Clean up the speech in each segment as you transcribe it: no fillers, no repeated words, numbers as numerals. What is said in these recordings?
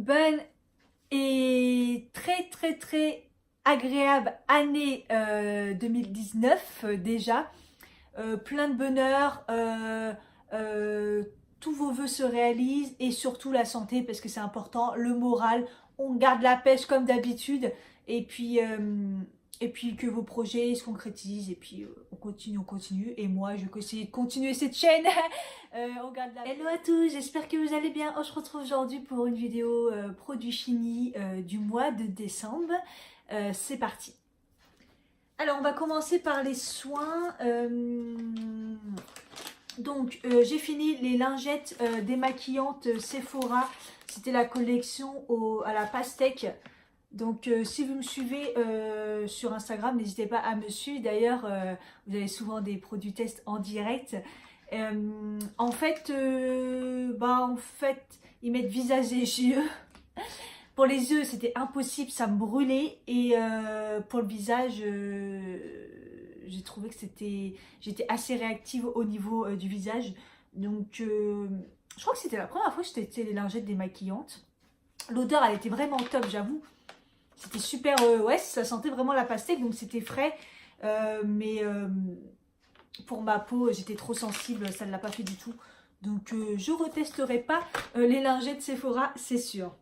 bonne et très agréable année 2019 déjà. Plein de bonheur, tous vos vœux se réalisent et surtout la santé parce que c'est important, le moral, on garde la pêche comme d'habitude et puis que vos projets se concrétisent et puis on continue et moi je vais essayer de continuer cette chaîne. On garde la... Hello à tous, j'espère que vous allez bien. Je retrouve aujourd'hui pour une vidéo produits finis du mois de décembre. C'est parti. Alors on va commencer par les soins. Donc j'ai fini les lingettes démaquillantes Sephora. C'était la collection à la pastèque. Donc si vous me suivez sur Instagram, n'hésitez pas à me suivre. D'ailleurs, vous avez souvent des produits tests en direct. En fait, ils mettent visage et yeux. Pour les yeux, c'était impossible, ça me brûlait. Et pour le visage, j'ai trouvé que j'étais assez réactive au niveau du visage. Donc, je crois que c'était la première fois que je testais les lingettes démaquillantes. L'odeur, elle était vraiment top, j'avoue. C'était super, ouais, ça sentait vraiment la pastèque, donc c'était frais. Mais pour ma peau, j'étais trop sensible, ça ne l'a pas fait du tout. Donc, je retesterai pas les lingettes Sephora, c'est sûr.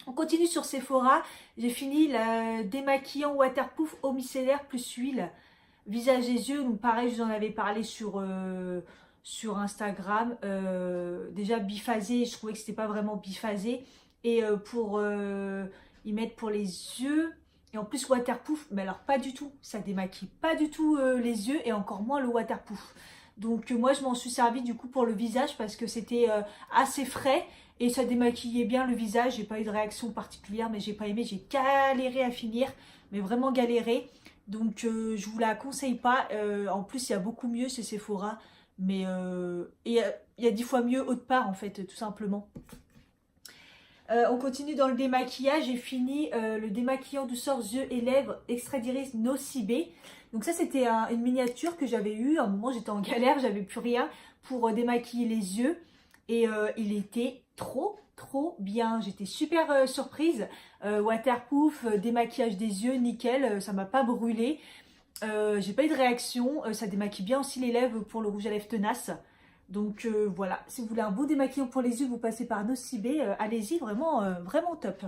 On continue sur Sephora. J'ai fini le démaquillant waterproof eau micellaire plus huile. Visage et yeux, donc pareil, je vous en avais parlé sur Instagram. Déjà biphasé, je trouvais que c'était pas vraiment biphasé. Et pour y mettre pour les yeux. Et en plus waterproof, mais alors pas du tout. Ça démaquille pas du tout les yeux et encore moins le waterproof. Donc moi je m'en suis servi du coup pour le visage parce que c'était assez frais. Et ça démaquillait bien le visage, j'ai pas eu de réaction particulière, mais j'ai pas aimé, j'ai galéré à finir, mais vraiment galéré. Donc je vous la conseille pas. En plus il y a beaucoup mieux chez Sephora, mais il y a 10 fois mieux autre part en fait, tout simplement. On continue dans le démaquillage, j'ai fini le démaquillant douceur yeux et lèvres extrait d'iris Nocibé. Donc ça c'était une miniature que j'avais eue, à un moment j'étais en galère, j'avais plus rien pour démaquiller les yeux. Et il était trop bien, j'étais super surprise. Waterproof, démaquillage des yeux, nickel, ça m'a pas brûlé. J'ai pas eu de réaction, ça démaquille bien aussi les lèvres pour le rouge à lèvres tenace. Donc voilà, si vous voulez un beau démaquillant pour les yeux, vous passez par Nocibé, allez-y, vraiment top.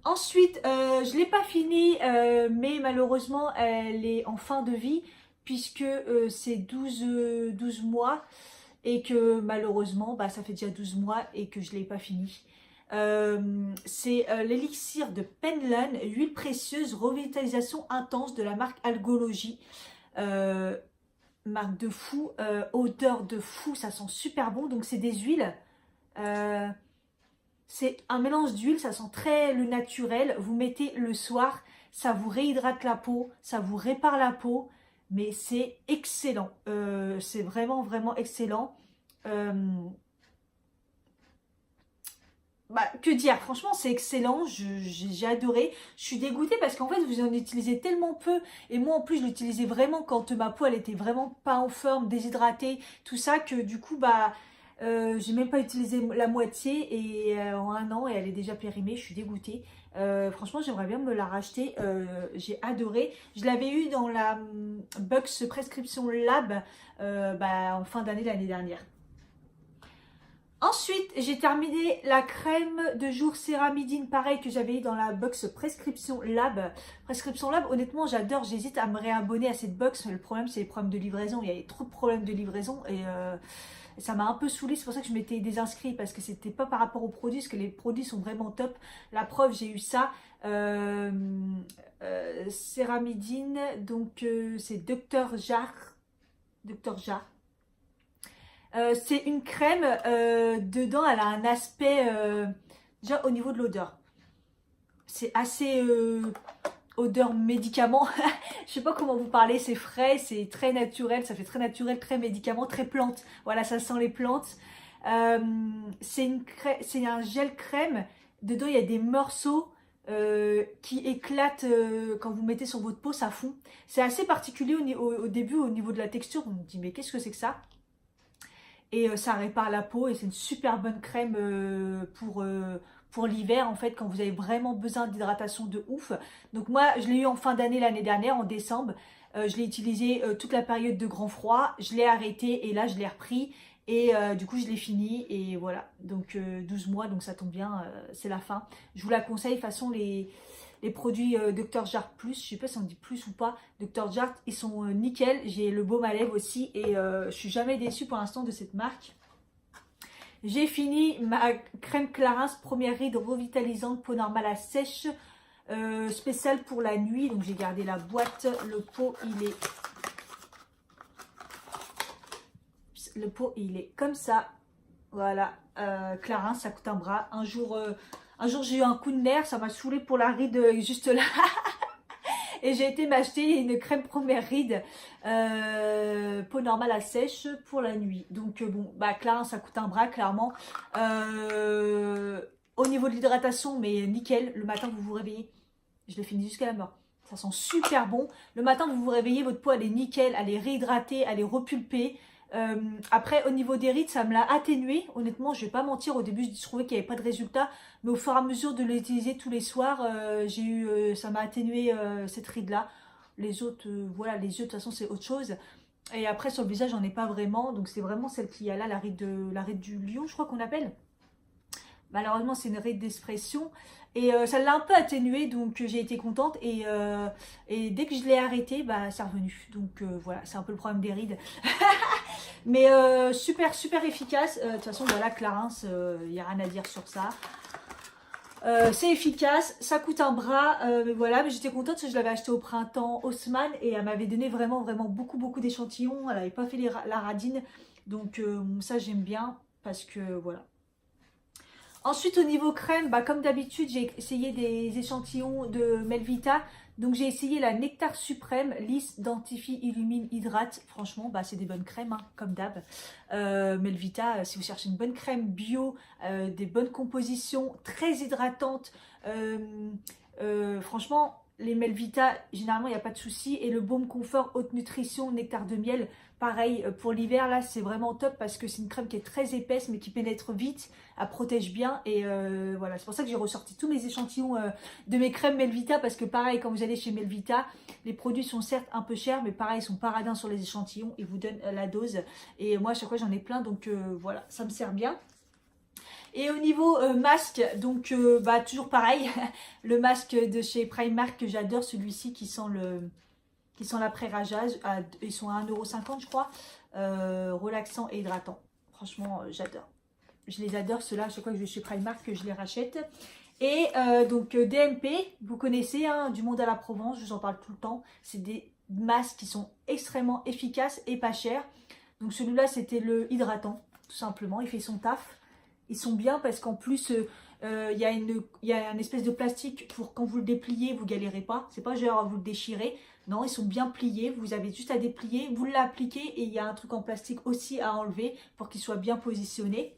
Ensuite, je l'ai pas fini, mais malheureusement elle est en fin de vie puisque c'est 12 mois. Et que malheureusement, ça fait déjà 12 mois et que je ne l'ai pas fini. C'est l'élixir de Penlan, huile précieuse, revitalisation intense de la marque Algologie. Marque de fou, odeur de fou, ça sent super bon. Donc c'est des huiles. C'est un mélange d'huile, ça sent très le naturel. Vous mettez le soir, ça vous réhydrate la peau, ça vous répare la peau. Mais c'est excellent, c'est vraiment excellent. Que dire, franchement c'est excellent, j'ai adoré. Je suis dégoûtée parce qu'en fait vous en utilisez tellement peu. Et moi en plus je l'utilisais vraiment quand ma peau elle était vraiment pas en forme, déshydratée, tout ça, que du coup j'ai même pas utilisé la moitié et en un an et elle est déjà périmée, je suis dégoûtée. Franchement j'aimerais bien me la racheter, j'ai adoré. Je l'avais eu dans la Bucks Prescription Lab en fin d'année l'année dernière. Ensuite, j'ai terminé la crème de jour Céramidine, pareil que j'avais eu dans la box Prescription Lab. Prescription Lab, honnêtement, j'adore, j'hésite à me réabonner à cette box. Le problème, c'est les problèmes de livraison. Il y avait trop de problèmes de livraison et ça m'a un peu saoulée. C'est pour ça que je m'étais désinscrite parce que c'était pas par rapport aux produits, parce que les produits sont vraiment top. La preuve, j'ai eu ça. Céramidine, donc c'est Dr. Jar. Dr. Jar. C'est une crème, dedans elle a un aspect, déjà au niveau de l'odeur, c'est assez odeur médicament, je sais pas comment vous parler, c'est frais, c'est très naturel, ça fait très naturel, très médicament, très plante, voilà ça sent les plantes. C'est un gel crème, dedans il y a des morceaux qui éclatent quand vous mettez sur votre peau, ça fond. C'est assez particulier au début au niveau de la texture, on me dit mais qu'est-ce que c'est que ça? et ça répare la peau et c'est une super bonne crème pour l'hiver en fait quand vous avez vraiment besoin d'hydratation de ouf. Donc moi je l'ai eu en fin d'année l'année dernière en décembre. Je l'ai utilisé toute la période de grand froid, je l'ai arrêté et là je l'ai repris et du coup je l'ai fini et voilà. Donc 12 mois, donc ça tombe bien, c'est la fin. Je vous la conseille, de toute façon les produits Dr. Jart Plus, je sais pas si on dit plus ou pas, Dr. Jart, ils sont nickel. J'ai le baume à lèvres aussi et je suis jamais déçue pour l'instant de cette marque. J'ai fini ma crème Clarins première ride revitalisante peau normale à sèche spéciale pour la nuit. Donc j'ai gardé la boîte, le pot il est comme ça. Voilà, Clarins, ça coûte un bras. Un jour j'ai eu un coup de nerf, ça m'a saoulé pour la ride juste là. Et j'ai été m'acheter une crème première ride peau normale à sèche pour la nuit. Donc bon, bah Clarins, ça coûte un bras clairement. Au niveau de l'hydratation, mais nickel. Le matin, vous vous réveillez. Je l'ai fini jusqu'à la mort. Ça sent super bon. Le matin, vous vous réveillez, votre peau, elle est nickel. Elle est réhydratée, elle est repulpée. Après, au niveau des rides, ça me l'a atténué. Honnêtement, je vais pas mentir. Au début, je trouvais qu'il n'y avait pas de résultat. Mais au fur et à mesure de l'utiliser tous les soirs, ça m'a atténué cette ride-là. Les autres, voilà, les yeux, de toute façon, c'est autre chose. Et après, sur le visage, j'en ai pas vraiment. Donc, c'est vraiment celle qui a là, la ride du lion, je crois qu'on appelle. Malheureusement, c'est une ride d'expression. Et ça l'a un peu atténué, donc j'ai été contente. Et dès que je l'ai arrêté, bah, c'est revenu. Donc voilà, c'est un peu le problème des rides. Mais super, super efficace. De toute façon, voilà, Clarins, il n'y a rien à dire sur ça. C'est efficace, ça coûte un bras, mais voilà, mais j'étais contente parce que je l'avais acheté au printemps Haussmann et elle m'avait donné vraiment, vraiment beaucoup d'échantillons. Elle n'avait pas fait la radine, donc ça j'aime bien parce que voilà. Ensuite, au niveau crème, bah, comme d'habitude, j'ai essayé des échantillons de Melvita. Donc, j'ai essayé la Nectar Suprême, lisse, dentifie, illumine, hydrate. Franchement, bah, c'est des bonnes crèmes, hein, comme d'hab. Melvita, si vous cherchez une bonne crème bio, des bonnes compositions, très hydratantes. Franchement, les Melvita, généralement, il n'y a pas de souci. Et le Baume Confort Haute Nutrition Nectar de Miel, pareil, pour l'hiver, là, c'est vraiment top parce que c'est une crème qui est très épaisse, mais qui pénètre vite. Elle protège bien. Et voilà, c'est pour ça que j'ai ressorti tous mes échantillons de mes crèmes Melvita parce que pareil, quand vous allez chez Melvita, les produits sont certes un peu chers, mais pareil, ils sont paradins sur les échantillons. Ils vous donnent la dose. Et moi, à chaque fois, j'en ai plein. Donc voilà, ça me sert bien. Et au niveau masque, donc bah, toujours pareil, le masque de chez Primark que j'adore, celui-ci qui sent l'après-rageage, ils sont à 1,50 € je crois, relaxant et hydratant. Franchement, j'adore. Je les adore, ceux-là, à chaque fois que je vais chez Primark, que je les rachète. Et donc DMP, vous connaissez, hein, du monde à la Provence, je vous en parle tout le temps. C'est des masques qui sont extrêmement efficaces et pas chers. Donc celui-là, c'était le hydratant, tout simplement, il fait son taf. Ils sont bien parce qu'en plus, il y a une espèce de plastique pour quand vous le dépliez, vous galérez pas. C'est pas genre vous le déchirez. Non, ils sont bien pliés. Vous avez juste à déplier, vous l'appliquez et il y a un truc en plastique aussi à enlever pour qu'il soit bien positionné.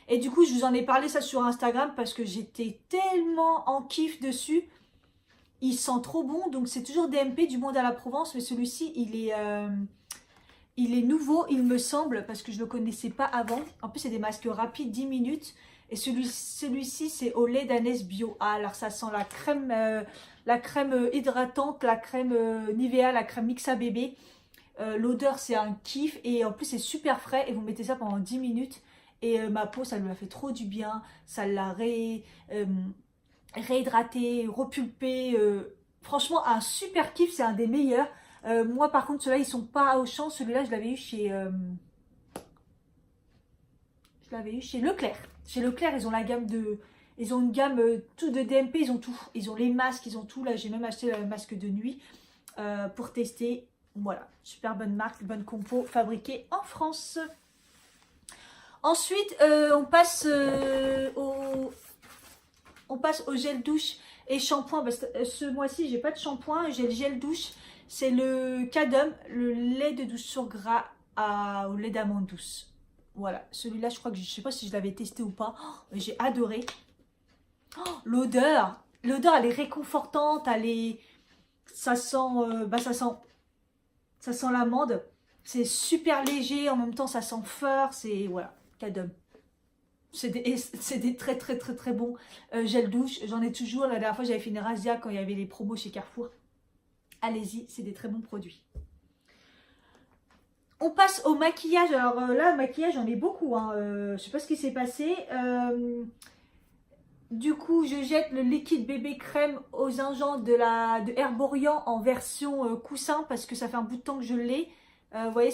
Et du coup, je vous en ai parlé ça sur Instagram parce que j'étais tellement en kiff dessus. Il sent trop bon. Donc, c'est toujours DMP du monde à la Provence. Mais celui-ci, il est nouveau, il me semble, parce que je ne le connaissais pas avant. En plus, c'est des masques rapides, 10 minutes. Et celui-ci, c'est au lait d'ânesse bio. Ah, alors ça sent la crème hydratante, la crème Nivea, la crème Mixa bébé. L'odeur, c'est un kiff. Et en plus, c'est super frais. Et vous mettez ça pendant 10 minutes. Et ma peau, ça lui a fait trop du bien. Ça l'a réhydraté, repulpé. Franchement, un super kiff. C'est un des meilleurs. Moi, par contre, ceux-là, ils sont pas à Auchan. Celui-là, je l'avais eu chez Leclerc. Chez Leclerc, ils ont la gamme de... Ils ont une gamme tout de DMP, ils ont tout. Ils ont les masques, ils ont tout. Là, j'ai même acheté le masque de nuit pour tester. Voilà, super bonne marque, bonne compo, fabriquée en France. Ensuite, on passe au gel douche et shampoing. Parce que ce mois-ci, j'ai pas de shampoing. J'ai le gel douche. C'est le Cadum, le lait de douche sur gras au lait d'amande douce. Voilà, celui-là, je crois que je sais pas si je l'avais testé ou pas. Oh, j'ai adoré. Oh, l'odeur, elle est réconfortante. Ça sent l'amande. C'est super léger, en même temps ça sent fort, c'est voilà, cadeau. C'est des très très très très bons gel douche. J'en ai toujours. La dernière fois j'avais fait une razzia quand il y avait les promos chez Carrefour. Allez-y, c'est des très bons produits. On passe au maquillage. Alors là, le maquillage, j'en ai beaucoup. Hein. Je sais pas ce qui s'est passé. Du coup, je jette le liquide bébé crème aux gingembre de Herborian en version coussin parce que ça fait un bout de temps que je l'ai. Vous voyez,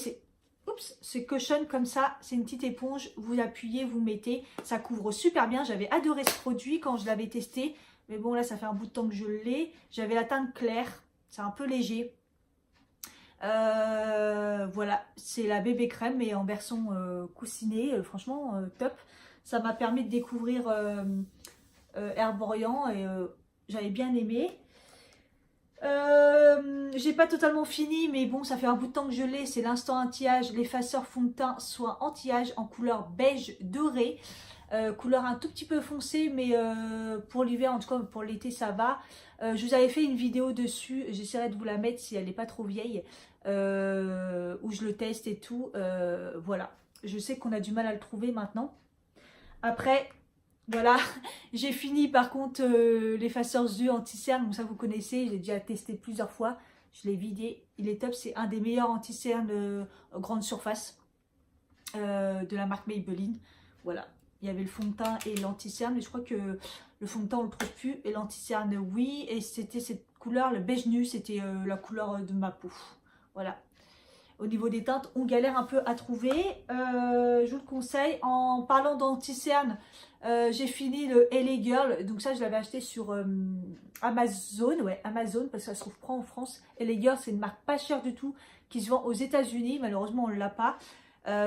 c'est cushion comme ça. C'est une petite éponge. Vous appuyez, vous mettez. Ça couvre super bien. J'avais adoré ce produit quand je l'avais testé. Mais bon, là, ça fait un bout de temps que je l'ai. J'avais la teinte claire. C'est un peu léger. Voilà, c'est la bébé crème mais en version coussinée. Franchement, top. Ça m'a permis de découvrir Herborian et j'avais bien aimé. J'ai pas totalement fini mais bon ça fait un bout de temps que je l'ai. C'est l'instant anti-âge, l'effaceur fond de teint soin anti-âge en couleur beige doré, couleur un tout petit peu foncée mais pour l'hiver en tout cas pour l'été ça va. Je vous avais fait une vidéo dessus, j'essaierai de vous la mettre si elle n'est pas trop vieille, où je le teste et tout. Voilà, je sais qu'on a du mal à le trouver maintenant. Après voilà, j'ai fini par contre l'effaceur yeux anti-cerne, donc ça vous connaissez, j'ai déjà testé plusieurs fois, je l'ai vidé, il est top, c'est un des meilleurs anti-cerne grande surface de la marque Maybelline. Voilà, il y avait le fond de teint et l'anti-cerne, mais je crois que le fond de teint on le trouve plus, et l'anti-cerne oui, et c'était cette couleur, le beige nu, c'était la couleur de ma peau. Voilà. Au niveau des teintes, on galère un peu à trouver. Je vous le conseille. En parlant d'anti-cerne, j'ai fini le LA Girl. Donc ça, je l'avais acheté sur Amazon. Ouais, Amazon, parce que ça se trouve pas en France. LA Girl, c'est une marque pas chère du tout, qui se vend aux États-Unis. Malheureusement, on ne l'a pas.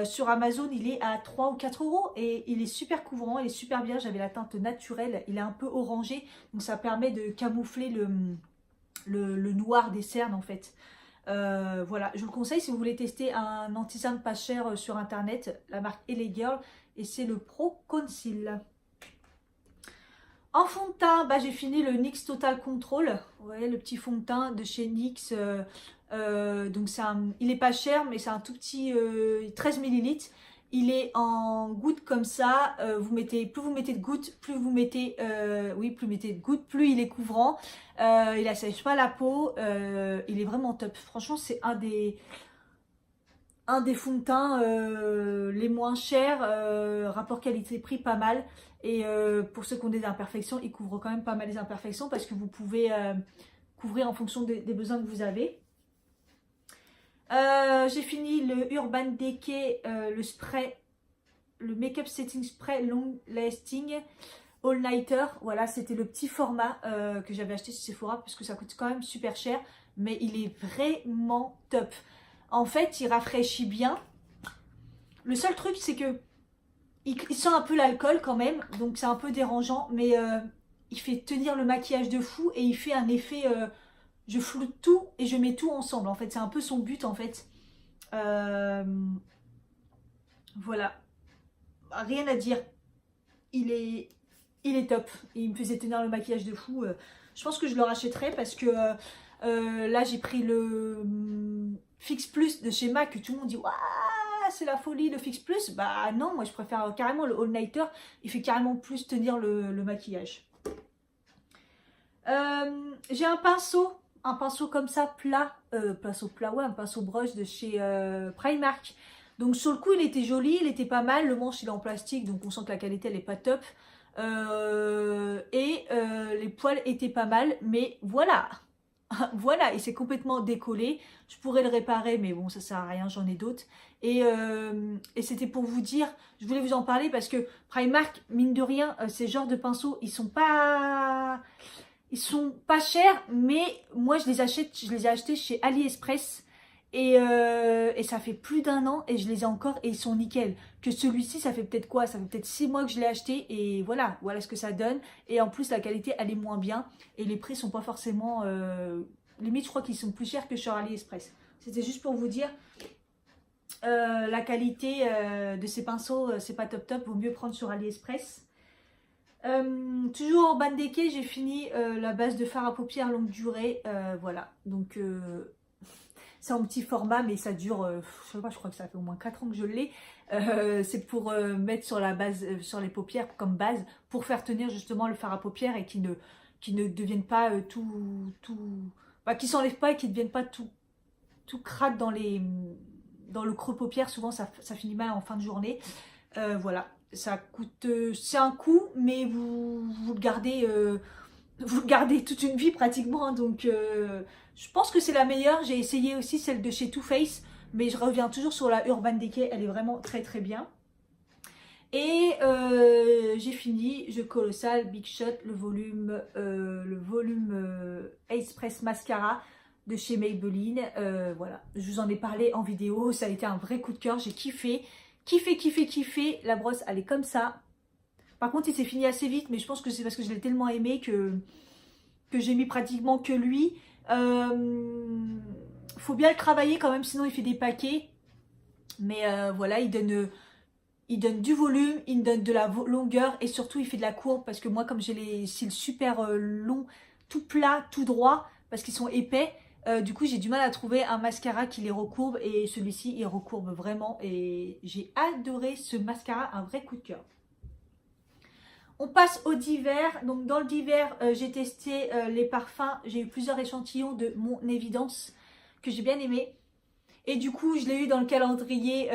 Sur Amazon, il est à 3 ou 4 euros. Et il est super couvrant, il est super bien. J'avais la teinte naturelle. Il est un peu orangé. Donc ça permet de camoufler le noir des cernes, en fait. Voilà, je vous le conseille si vous voulez tester un anti-cerne pas cher sur internet, la marque LA Girl, et c'est le Pro Conceal. En fond de teint, bah, j'ai fini le NYX Total Control, vous voyez le petit fond de teint de chez NYX, donc il est pas cher mais c'est un tout petit 13 ml. Il est en gouttes comme ça, plus vous mettez de gouttes, plus vous mettez, plus vous mettez de gouttes, plus il est couvrant, il assèche pas la peau, il est vraiment top. Franchement, c'est un des fonds de teint les moins chers, rapport qualité-prix pas mal. Et pour ceux qui ont des imperfections, il couvre quand même pas mal les imperfections parce que vous pouvez couvrir en fonction des besoins que vous avez. J'ai fini le Urban Decay, le spray, le Make-up Setting Spray Long Lasting All Nighter. Voilà, c'était le petit format que j'avais acheté chez Sephora parce que ça coûte quand même super cher, mais il est vraiment top. En fait, il rafraîchit bien. Le seul truc, c'est que il sent un peu l'alcool quand même, donc c'est un peu dérangeant, mais il fait tenir le maquillage de fou et il fait un effet... je floute tout et je mets tout ensemble. En fait, c'est un peu son but en fait. Voilà. Rien à dire. Il est top. Il me faisait tenir le maquillage de fou. Je pense que je le rachèterai parce que là, j'ai pris le Fix Plus de chez MAC que tout le monde dit « Waouh, c'est la folie, le Fix Plus ». Bah non, moi je préfère carrément le All Nighter. Il fait carrément plus tenir le maquillage. J'ai un pinceau comme ça plat, un pinceau brush de chez Primark. Donc sur le coup il était joli, il était pas mal, le manche il est en plastique donc on sent que la qualité elle est pas top. Les poils étaient pas mal, mais voilà. Voilà, il s'est complètement décollé. Je pourrais le réparer, mais bon, ça sert à rien, j'en ai d'autres. Et c'était pour vous dire, je voulais vous en parler parce que Primark, mine de rien, ces genres de pinceaux, ils sont pas chers, mais moi je les ai achetés chez AliExpress et ça fait plus d'1 an et je les ai encore et ils sont nickel. Que celui-ci, ça fait peut-être quoi? Ça fait peut-être 6 mois que je l'ai acheté et voilà ce que ça donne. Et en plus la qualité elle est moins bien et les prix sont pas forcément, limite je crois qu'ils sont plus chers que sur AliExpress. C'était juste pour vous dire, la qualité de ces pinceaux c'est pas top, vaut mieux prendre sur AliExpress. Toujours Urban Decay, j'ai fini la base de fard à paupières longue durée, voilà, donc C'est en petit format, mais ça dure, je sais pas, je crois que ça fait au moins 4 ans que je l'ai. C'est pour mettre sur la base, sur les paupières comme base, pour faire tenir justement le fard à paupières et qui ne deviennent pas bah, qui s'enlèvent pas et qui ne deviennent pas tout craque dans le creux paupière. Souvent, ça finit mal en fin de journée. Voilà, ça coûte, c'est un coût, mais vous le gardez. Vous le gardez toute une vie pratiquement, hein, donc je pense que c'est la meilleure. J'ai essayé aussi celle de chez Too Faced, mais je reviens toujours sur la Urban Decay, elle est vraiment très très bien. Et j'ai fini, je Colossal Big Shot, le volume Express Mascara de chez Maybelline. Voilà, je vous en ai parlé en vidéo, ça a été un vrai coup de cœur, j'ai kiffé, kiffé, kiffé, kiffé. La brosse, elle est comme ça. Par contre, il s'est fini assez vite, mais je pense que c'est parce que je l'ai tellement aimé que j'ai mis pratiquement que lui. Faut bien le travailler quand même, sinon il fait des paquets. Mais voilà, il donne du volume, il donne de la longueur et surtout il fait de la courbe parce que moi, comme j'ai les cils super longs, tout plat, tout droit, parce qu'ils sont épais, du coup j'ai du mal à trouver un mascara qui les recourbe et celui-ci il recourbe vraiment et j'ai adoré ce mascara, un vrai coup de cœur. On passe au divers. Donc dans le divers, j'ai testé les parfums. J'ai eu plusieurs échantillons de mon évidence que j'ai bien aimé. Et du coup, je l'ai eu dans le calendrier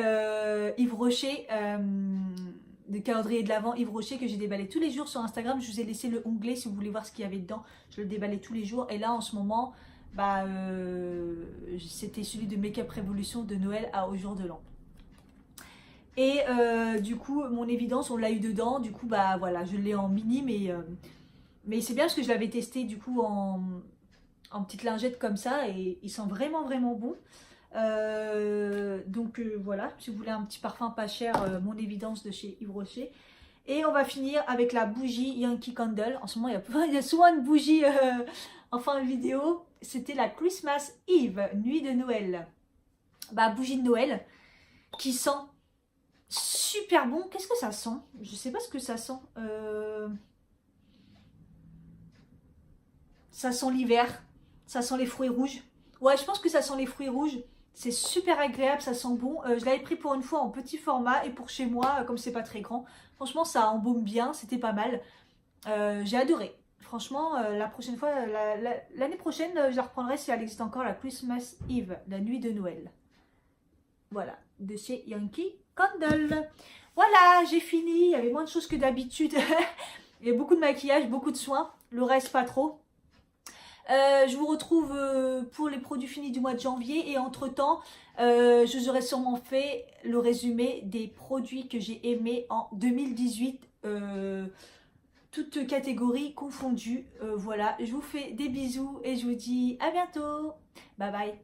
Yves Rocher, le calendrier de l'Avent Yves Rocher que j'ai déballé tous les jours sur Instagram. Je vous ai laissé le onglet si vous voulez voir ce qu'il y avait dedans. Je le déballais tous les jours. Et là, en ce moment, bah, c'était celui de Make Up Révolution de Noël au jour de l'an. Et du coup, mon évidence, on l'a eu dedans. Du coup, bah voilà, je l'ai en mini, mais c'est bien parce que je l'avais testé du coup en petite lingette comme ça. Et il sent vraiment, vraiment bon. Donc voilà, si vous voulez un petit parfum pas cher, mon évidence de chez Yves Rocher. Et on va finir avec la bougie Yankee Candle. En ce moment, il y a souvent une bougie en fin de vidéo. C'était la Christmas Eve, nuit de Noël. Bah, bougie de Noël qui sent super bon. Qu'est-ce que ça sent? Je sais pas ce que ça sent. Ça sent l'hiver. Ça sent les fruits rouges. Ouais, je pense que ça sent les fruits rouges. C'est super agréable, ça sent bon. Je l'avais pris pour une fois en petit format et pour chez moi, comme c'est pas très grand. Franchement, ça embaume bien, c'était pas mal. J'ai adoré. Franchement, la prochaine fois, l'année prochaine, je la reprendrai si elle existe encore, la Christmas Eve, la nuit de Noël. Voilà, de chez Yankee Candle. Voilà, j'ai fini. Il y avait moins de choses que d'habitude. Il y a beaucoup de maquillage, beaucoup de soins. Le reste, pas trop. Je vous retrouve pour les produits finis du mois de janvier. Et entre-temps, je vous aurai sûrement fait le résumé des produits que j'ai aimés en 2018. Toutes catégories confondues. Voilà, je vous fais des bisous et je vous dis à bientôt. Bye bye.